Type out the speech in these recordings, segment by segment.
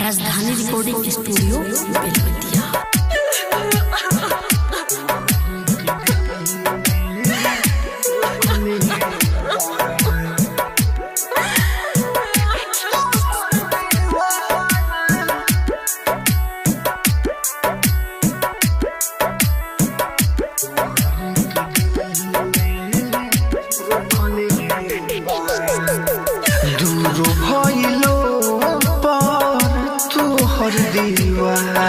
राजधानी recording studio Belwatia. दीवाना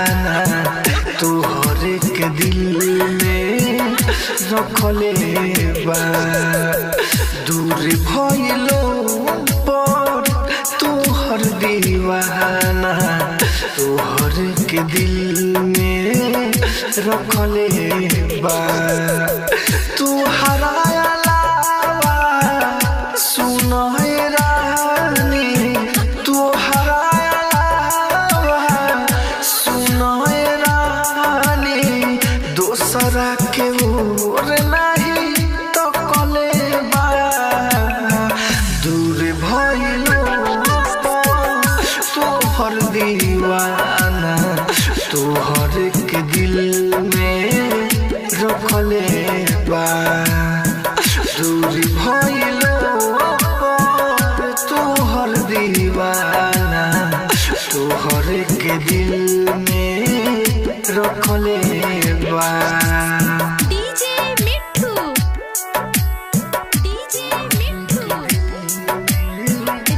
तोहर के दिल में रखले बा, दूर भइलो पर तोहर दीवाना तोहर के दिल में रखले बा। तोहरा अलावा सुन रानी, तोहरा दोसरा के ओर नहीं तो कले बा, दूर भइलो तोहर दीवाना तोहर के दिल में रखले बा, दूर भइलो तोहर दीवाना तोहर के दिल में रखले बा। डीजे मिठू, डीजे मिठू,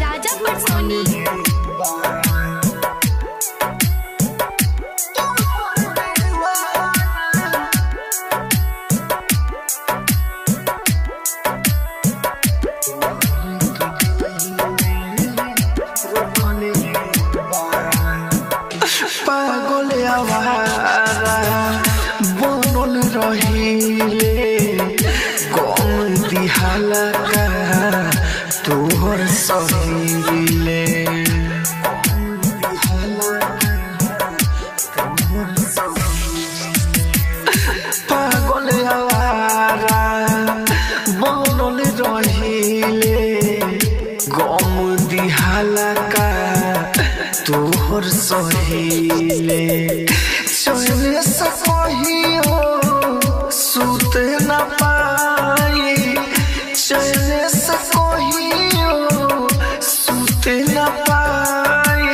राजा परसोनी। पागल आवारा बनल रहिले गम दिहाला का तोहर सहीले, पागल आवारा बनल रहिले गम दिहाला का तोहर सहीले। चले से कहियो सुत न पाई, चले से कहियो सुत न पाई,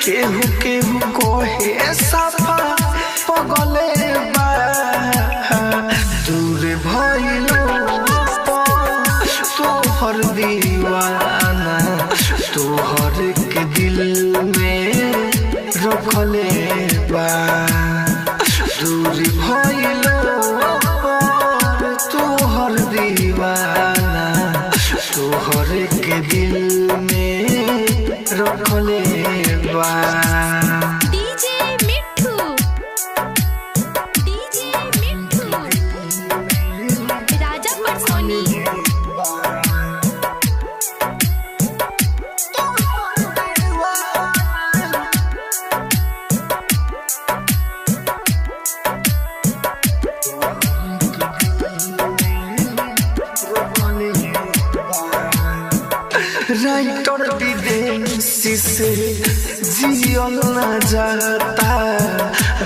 केहू केहू कहे सफा पगले बा, दूर भइलो तोहर दीवाना तोहर के दिल में रखले बा, दूर भइलो तोहर दीवाना तोहर के दिल में रखले बा। डीजे मिठू, डीजे मिठू, राजा परसोनी। राइटर विदेशी से जियल न जाता,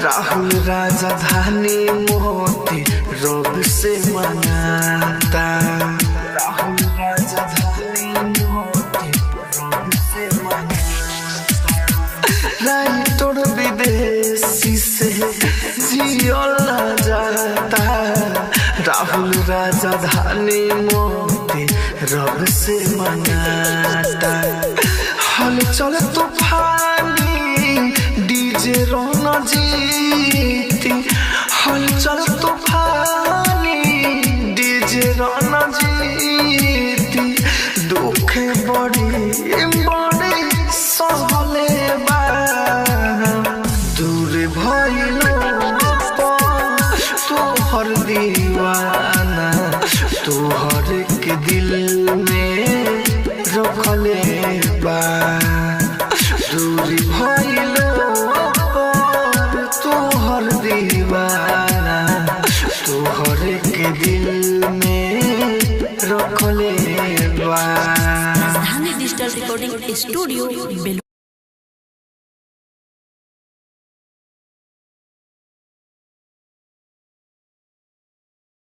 राहुल राजधानी मोती रब से मनाता, राहुल राजधानी मोती रब से मनाता। राइटर विदेशी से जियल न जाता, राहुल राजधानी मोती रब से मनाता। हलचल तूफानी डीजे रोना जीती, हलचल तूफानी डीजे रोना जीती, दुख बड़ी बड़ी सहले बा, दूर भइलो तोहर दीवाना तोहर के दिल में रखले बा, दूर भइलो तोहर दीवाना तोहर के दिल में रखले बा। राजधानी डिजिटल रिकॉर्डिंग स्टूडियो बेलवतिया।